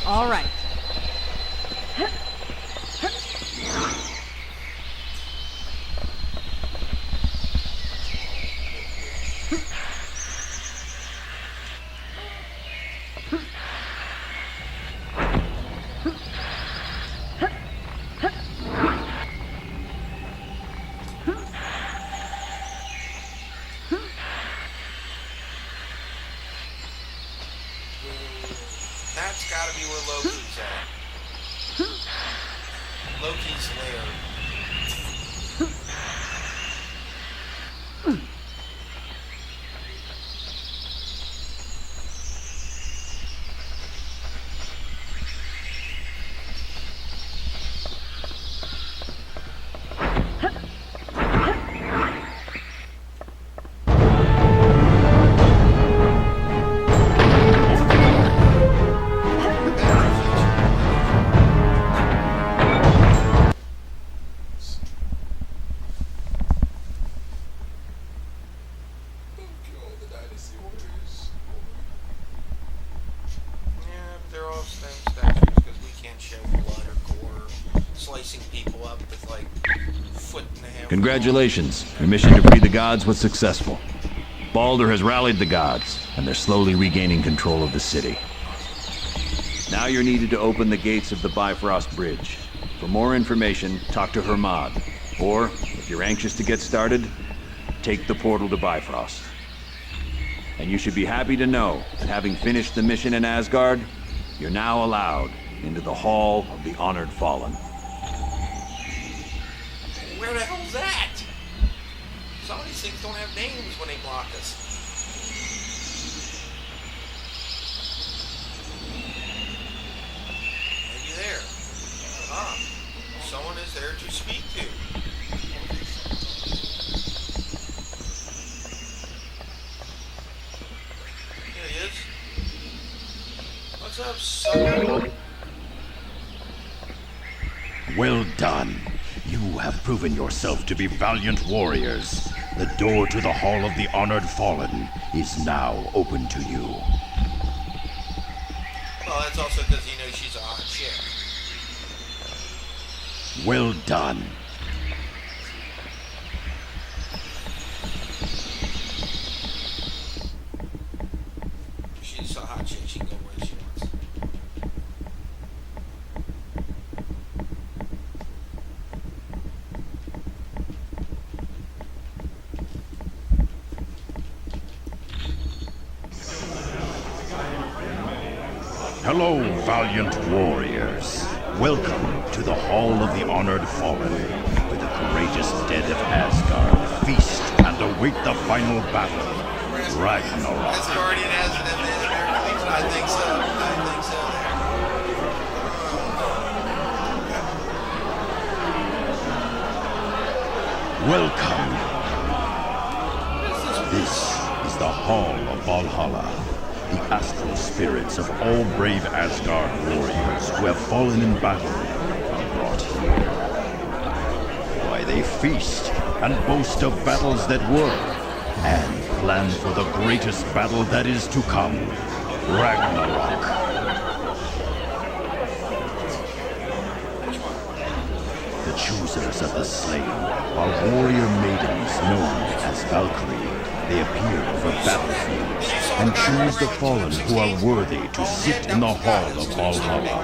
All right. That's gotta be where Loki's at. Loki's lair. Congratulations. Your mission to free the gods was successful. Baldur has rallied the gods, and they're slowly regaining control of the city. Now you're needed to open the gates of the Bifrost Bridge. For more information, talk to Hermod. Or, if you're anxious to get started, take the portal to Bifrost. And you should be happy to know that having finished the mission in Asgard, you're now allowed into the Hall of the Honored Fallen. Where the hell's that? Some of these things don't have names when they block us. Maybe there. Ah, someone is there to speak to. Here he is. What's up, son? Well done. You have proven yourself to be valiant warriors. The door to the Hall of the Honored Fallen is now open to you. Well, that's also because you know she's a hot chick. Well done. She's a hot chick. She can go where she wants. Hello, valiant warriors. Welcome to the Hall of the Honored Fallen, where the courageous dead of Asgard feast and await the final battle, Ragnarok. Asgardian has it in the American. I think so. Welcome. This is the Hall of Valhalla. The astral spirits of all brave Asgard warriors who have fallen in battle are brought here. Why, they feast and boast of battles that were, and plan for the greatest battle that is to come, Ragnarok. The choosers of the slain are warrior maidens known as Valkyrie. They appear over battlefields and choose the fallen who are worthy to sit in the Hall of Valhalla.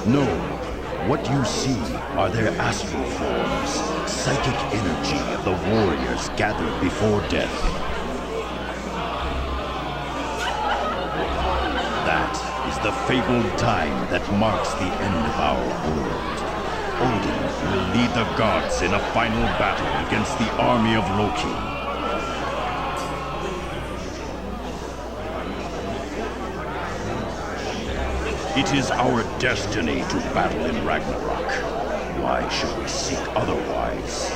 No, what you see are their astral forms, psychic energy of the warriors gathered before death. That is the fabled time that marks the end of our world. Odin will lead the gods in a final battle against the army of Loki. It is our destiny to battle in Ragnarok. Why should we seek otherwise?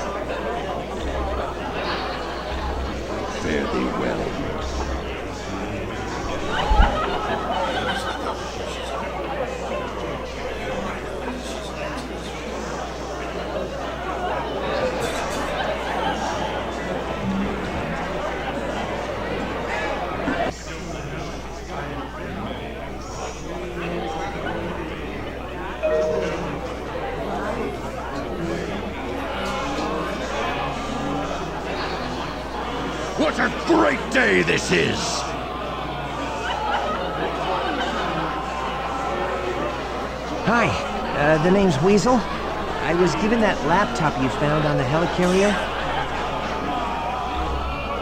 Fare thee well. What a great day this is! Hi, the name's Weasel. I was given that laptop you found on the helicarrier.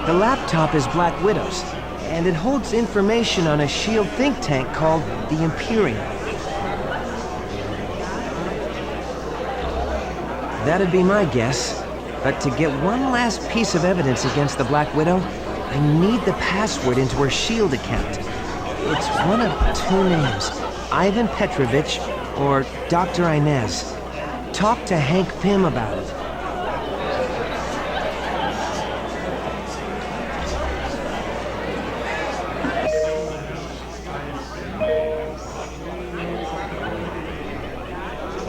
The laptop is Black Widow's, and it holds information on a SHIELD think tank called the Imperium. That'd be my guess. But to get one last piece of evidence against the Black Widow, I need the password into her SHIELD account. It's one of two names, Ivan Petrovich or Dr. Inez. Talk to Hank Pym about it.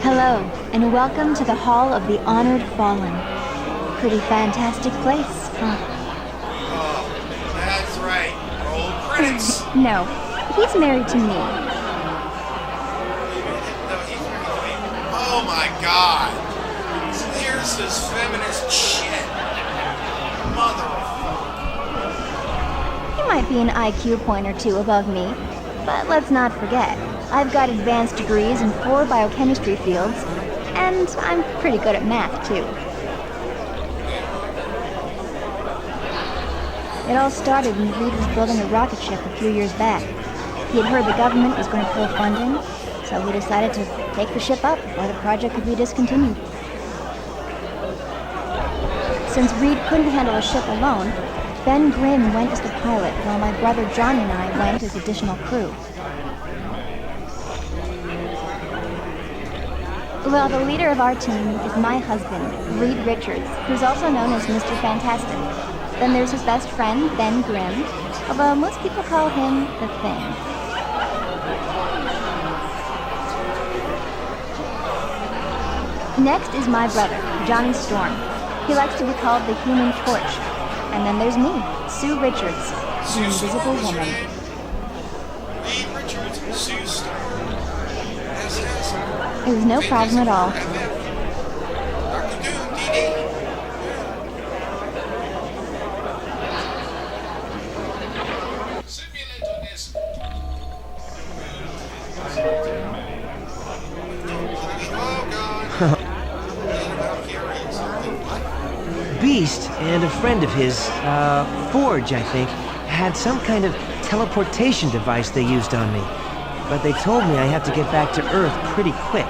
Hello, and welcome to the Hall of the Honored Fallen. Pretty fantastic place, huh? Oh, that's right. Roll credits. No, he's married to me. No, he's married to me. Oh my god. Here's this feminist shit. Mother of He might be an IQ point or two above me, but let's not forget, I've got advanced degrees in 4 biochemistry fields, and I'm pretty good at math, too. It all started when Reed was building a rocket ship a few years back. He had heard the government was going to pull funding, so he decided to take the ship up before the project could be discontinued. Since Reed couldn't handle a ship alone, Ben Grimm went as the pilot, while my brother Johnny and I went as additional crew. Well, the leader of our team is my husband, Reed Richards, who's also known as Mr. Fantastic. Then there's his best friend, Ben Grimm, although most people call him the Thing. Next is my brother, Johnny Storm. He likes to be called the Human Torch. And then there's me, Sue Richards, the Invisible Woman. Reed Richards, Sue Storm. SS. It was no problem at all. Dr. Doom, DD. Beast and a friend of his, Forge, I think, had some kind of teleportation device they used on me. But they told me I have to get back to Earth pretty quick.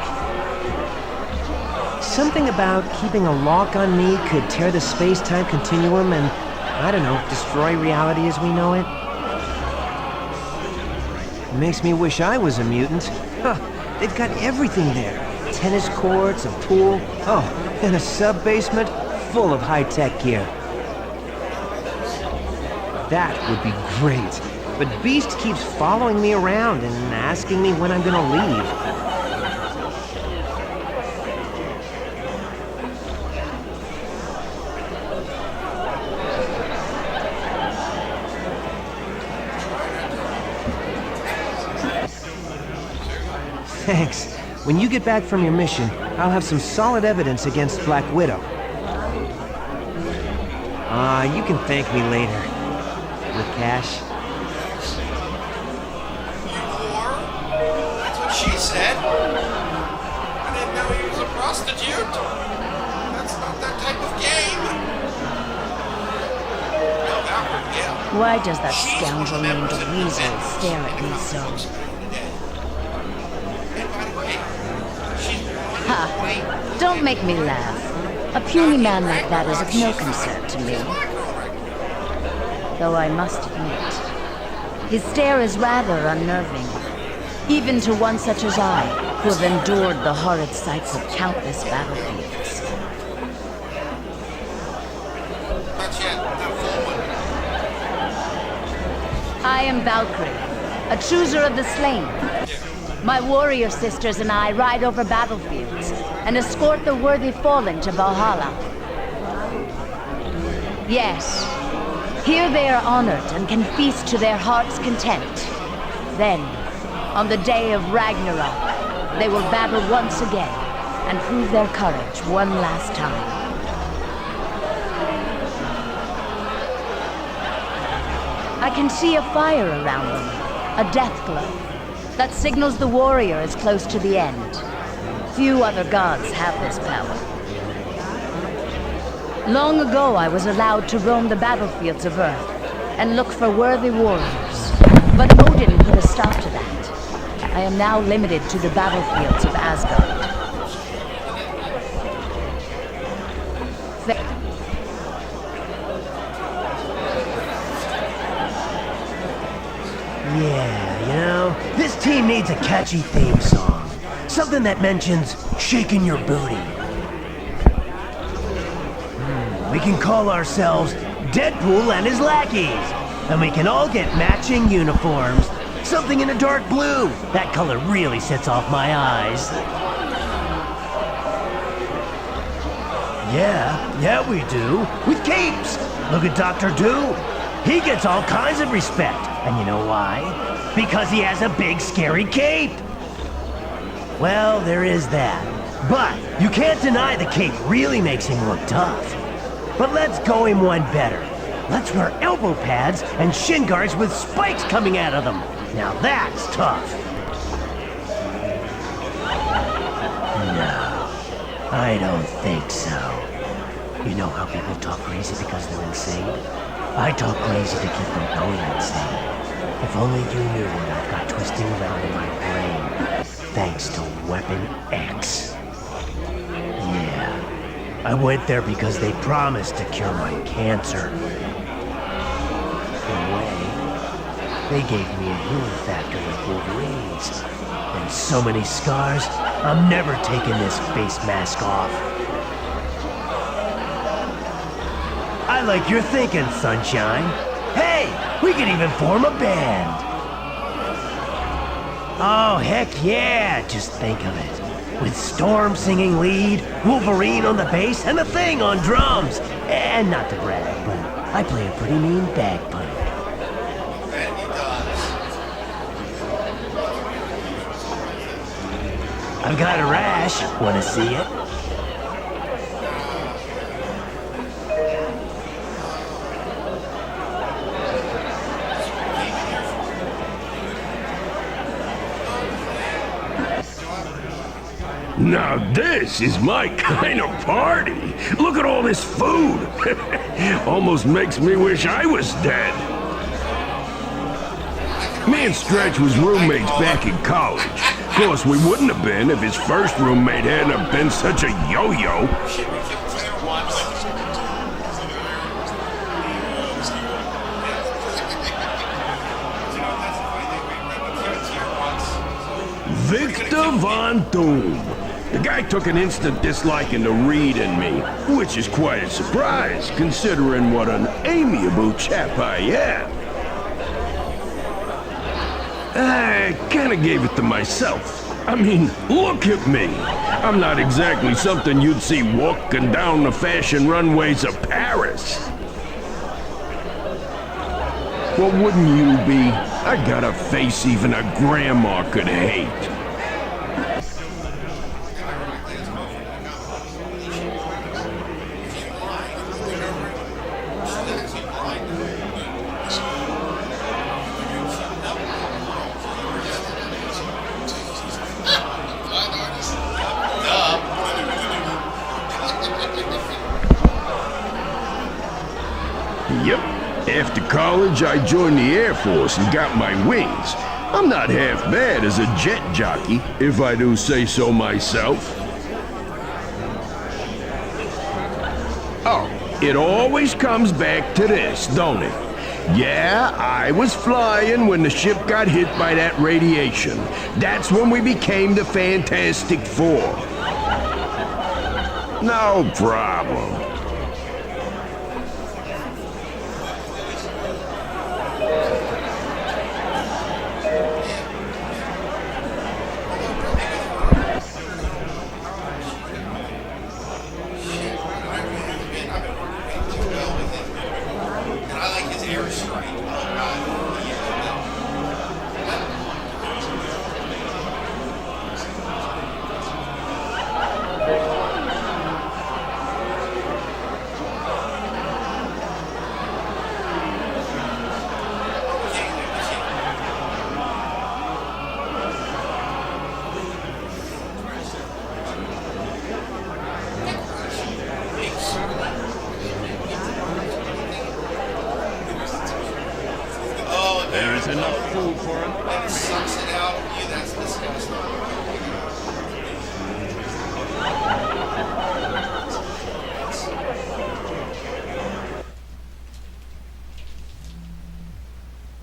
Something about keeping a lock on me could tear the space-time continuum and, I don't know, destroy reality as we know it. Makes me wish I was a mutant. Huh, they've got everything there. Tennis courts, a pool, oh, and a sub-basement full of high-tech gear. That would be great. But Beast keeps following me around and asking me when I'm gonna leave. Thanks. When you get back from your mission, I'll have some solid evidence against Black Widow. You can thank me later. With cash. You whore? That's what she said. I didn't know he was a prostitute. That's not that type of game. No, that one, yeah. Why does that She's one of scoundrel the named members of the Weasel defense. stare at me so? And by the way, she's Ha! Don't make me laugh. A puny man like that is of no concern to me. Though I must admit, his stare is rather unnerving. Even to one such as I, who have endured the horrid sights of countless battlefields. Not yet, not full one. I am Valkyrie, a chooser of the slain. My warrior sisters and I ride over battlefields and escort the worthy fallen to Valhalla. Yes, here they are honored and can feast to their heart's content. Then, on the day of Ragnarok, they will battle once again and prove their courage one last time. I can see a fire around them, a death glow. That signals the warrior is close to the end. Few other gods have this power. Long ago, I was allowed to roam the battlefields of Earth and look for worthy warriors. But Odin put a stop to that. I am now limited to the battlefields of Asgard. Yeah, you know, this team needs a catchy theme song. Something that mentions shaking your booty. We can call ourselves Deadpool and his lackeys. And we can all get matching uniforms. Something in a dark blue. That color really sets off my eyes. Yeah, we do. With capes. Look at Dr. Doom. He gets all kinds of respect. And you know why? Because he has a big, scary cape. Well, there is that. But you can't deny the cape really makes him look tough. But let's go him one better. Let's wear elbow pads and shin guards with spikes coming out of them. Now that's tough. No, I don't think so. You know how people talk crazy because they're insane? I talk crazy to keep from going insane. If only you knew what I've got twisting around in my brain, thanks to Weapon X. Yeah, I went there because they promised to cure my cancer. In a way, they gave me a healing factor like Wolverine's. And so many scars, I'm never taking this face mask off. I like your thinking, Sunshine. Hey, we could even form a band. Oh, heck yeah, just think of it. With Storm singing lead, Wolverine on the bass, and the Thing on drums. And not to brag, but I play a pretty mean bagpipe. And he does. I've got a rash. Wanna see it? Now this is my kind of party. Look at all this food. Almost makes me wish I was dead. Me and Stretch was roommates back in college. Of course, we wouldn't have been if his first roommate hadn't have been such a yo-yo. Shit, we killed Claire once. Victor Von Doom. The guy took an instant disliking to Reed and me, which is quite a surprise, considering what an amiable chap I am. I kinda gave it to myself. I mean, look at me. I'm not exactly something you'd see walking down the fashion runways of Paris. Well, wouldn't you be? I got a face even a grandma could hate. Yep. After college, I joined the Air Force and got my wings. I'm not half bad as a jet jockey, if I do say so myself. Oh, it always comes back to this, don't it? Yeah, I was flying when the ship got hit by that radiation. That's when we became the Fantastic Four. No problem. There's enough food for an And army. sucks it out of you. That's disgusting.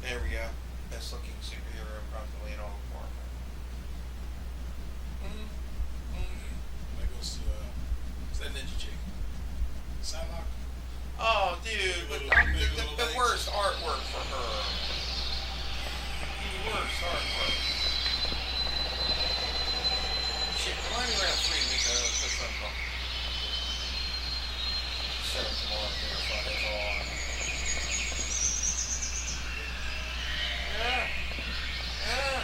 There we go. Best looking superhero probably in all of Marvel. That goes to, is that Ninja Chick? Psylocke? Oh, dude, the worst artwork for her. The worst artwork. Shit, remind me around 3 weeks ago, put something on. Set up some more up there, so that's all on. Yeah. Yeah.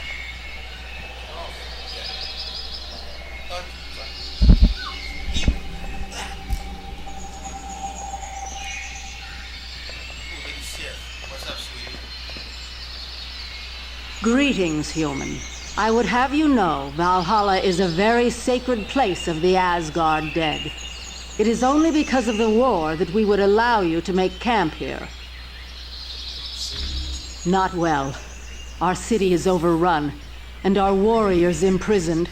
Oh, okay. Done. What's up, sweetie? Greetings, human. I would have you know Valhalla is a very sacred place of the Asgard dead. It is only because of the war that we would allow you to make camp here. Not well. Our city is overrun, and our warriors imprisoned.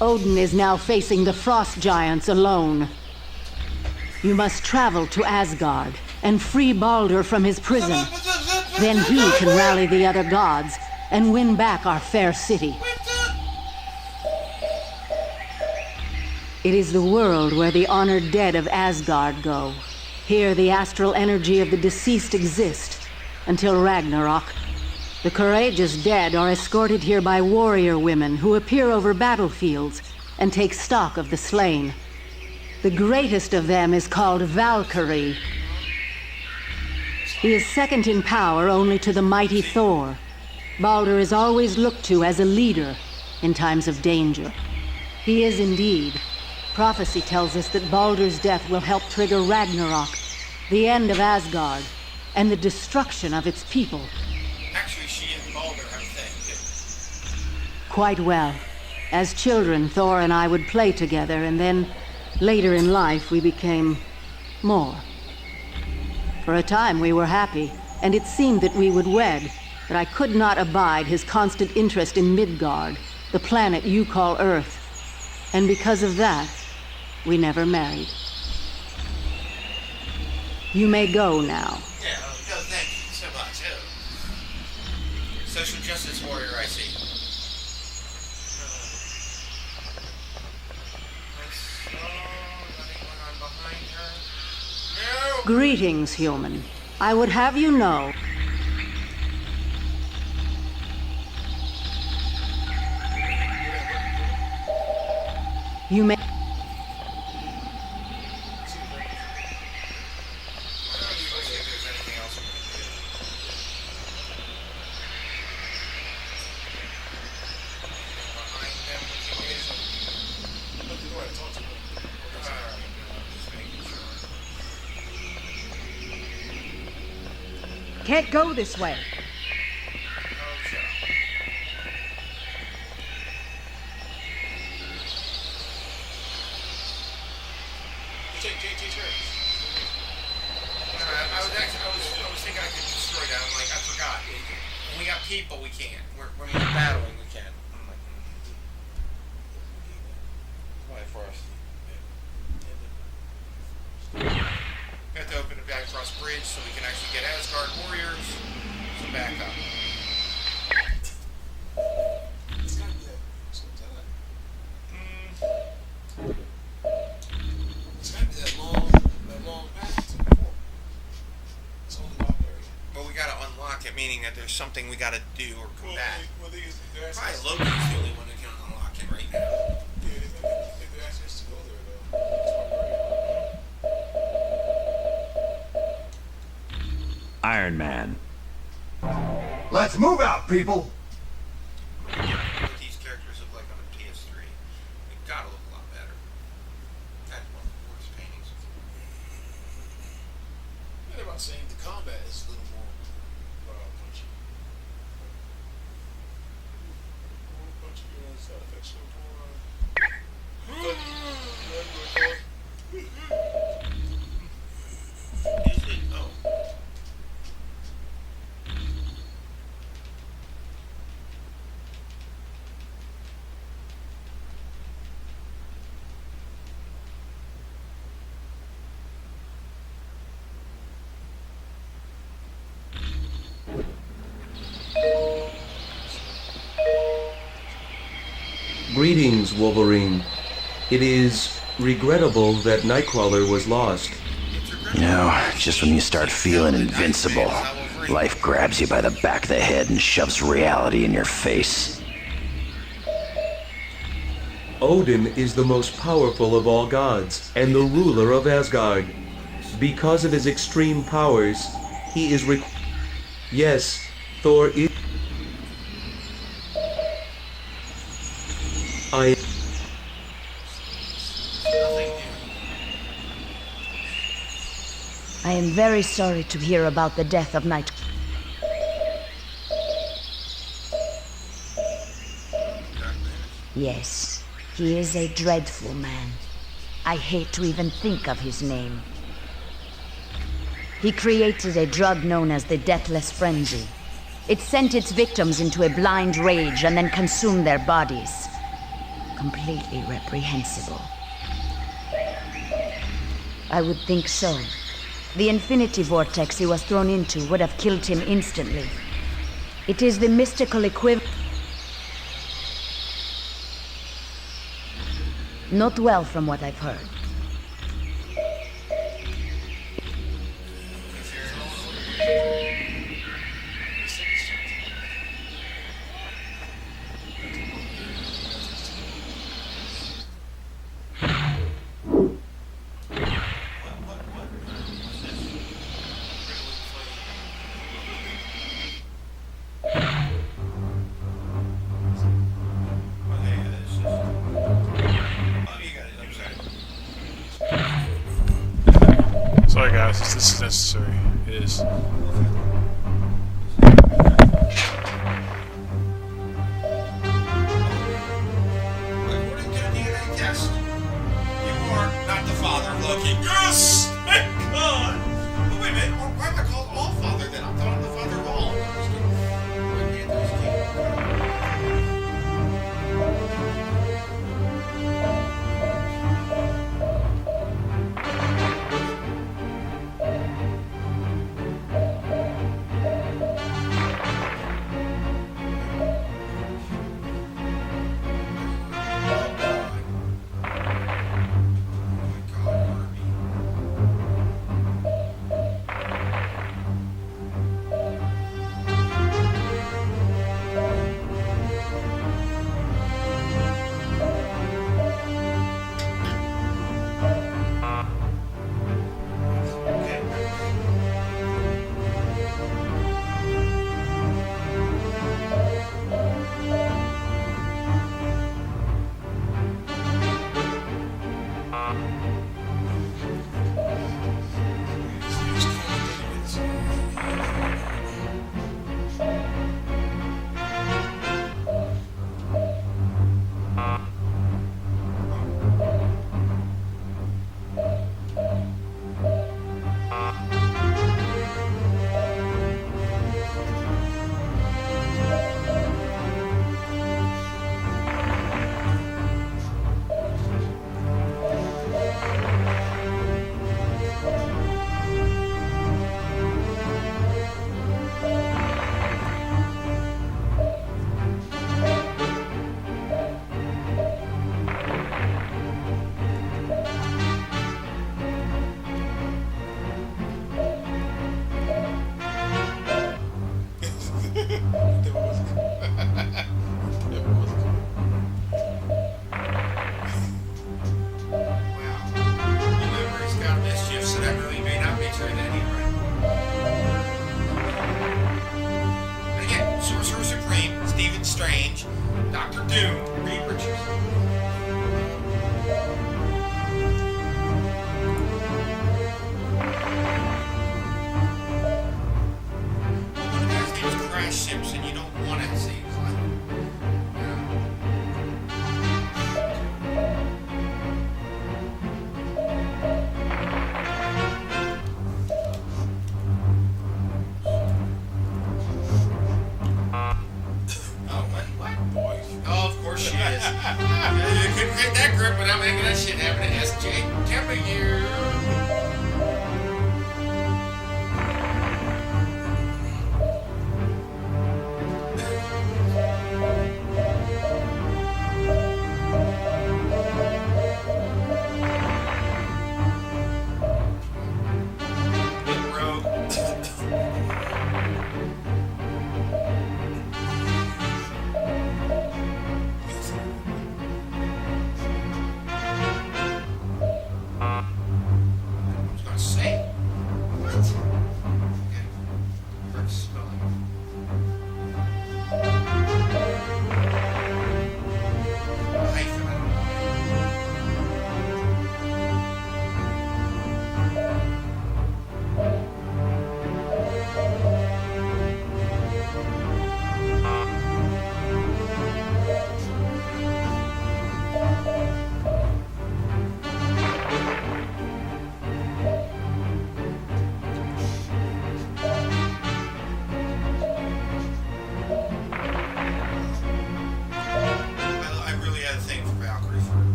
Odin is now facing the frost giants alone. You must travel to Asgard and free Baldur from his prison. Then he can rally the other gods and win back our fair city. It is the world where the honored dead of Asgard go. Here the astral energy of the deceased exists until Ragnarok. The courageous dead are escorted here by warrior women who appear over battlefields and take stock of the slain. The greatest of them is called Valkyrie. He is second in power only to the mighty Thor. Baldur is always looked to as a leader in times of danger. He is indeed. Prophecy tells us that Baldur's death will help trigger Ragnarok, the end of Asgard, and the destruction of its people. Actually, she and Baldur have a thing, too. Quite well. As children, Thor and I would play together, and then later in life we became more. For a time we were happy, and it seemed that we would wed, but I could not abide his constant interest in Midgard, the planet you call Earth. And because of that, we never married. You may go now. Yeah, no, thank you so much. Social justice warrior, I see. Nothing going on behind her. No! Greetings, human. I would have you know... You may... Can't go this way. I was thinking I could destroy that. I'm like, I forgot. When we got people, we can't. When we're battling, we can. I'm like, why for us? We have to open the Bifrost Bridge so we can actually get Asgard warriors some backup. It's gotta be that long path to before. It's only locked area. But we gotta unlock it, meaning that there's something we gotta do or combat. Well, Probably Loki's the only one that can unlock it right now. Yeah, if they ask us to go there, though. Iron Man. Let's move out, people! What these characters look like on a ps3. They gotta look a lot better. That's one of the worst paintings. They're about saying the combat is a little more punchy. Punchy, side effects so far. Is it? Oh. Greetings, Wolverine. It is regrettable that Nightcrawler was lost. You know, just when you start feeling invincible, life grabs you by the back of the head and shoves reality in your face. Odin is the most powerful of all gods and the ruler of Asgard. Because of his extreme powers, he is Yes, Thor is... I am very sorry to hear about the death of Night. Yes, he is a dreadful man. I hate to even think of his name. He created a drug known as the Deathless Frenzy. It sent its victims into a blind rage and then consumed their bodies. Completely reprehensible. I would think so. The infinity vortex he was thrown into would have killed him instantly. It is the mystical equivalent. Not well from what I've heard. Sorry guys, this is necessary. It is. According to the DNA test, you are not the father of Loki. Yes! Thank God! But wait a minute, why am I called All Father then? I thought I'm the father of all. You couldn't get that grip without making that shit happen. SJ, temper you.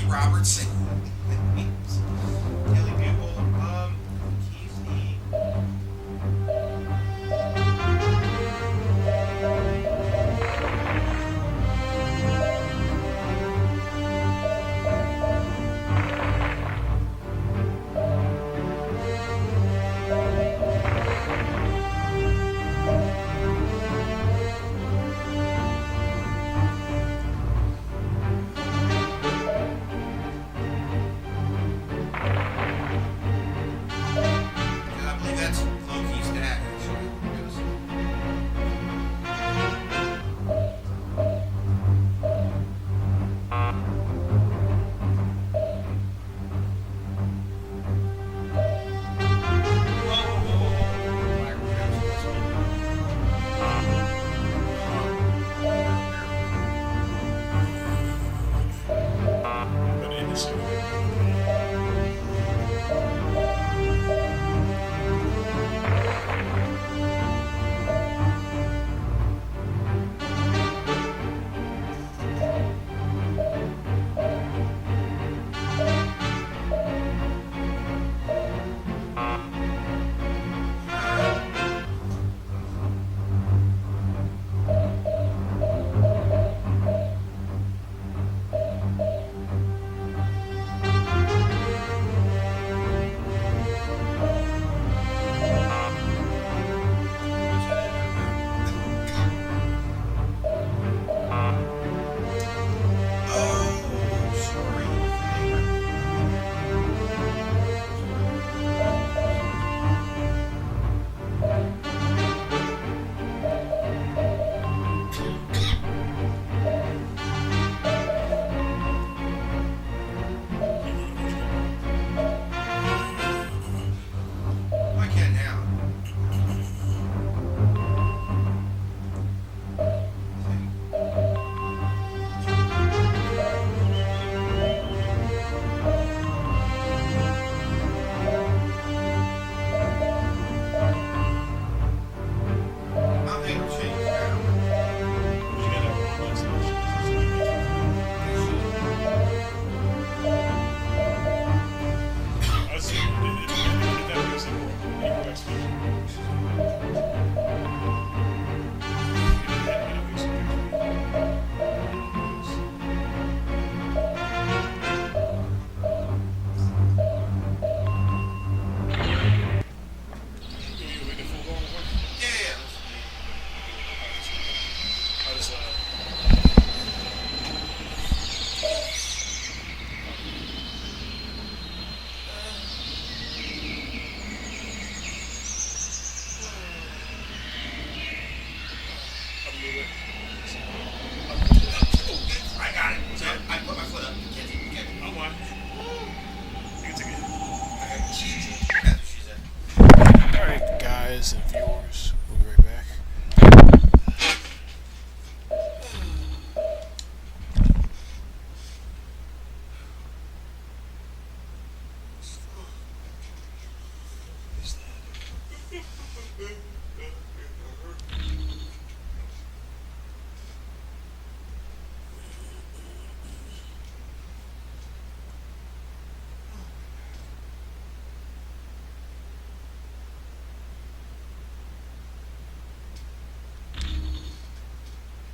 Robertson.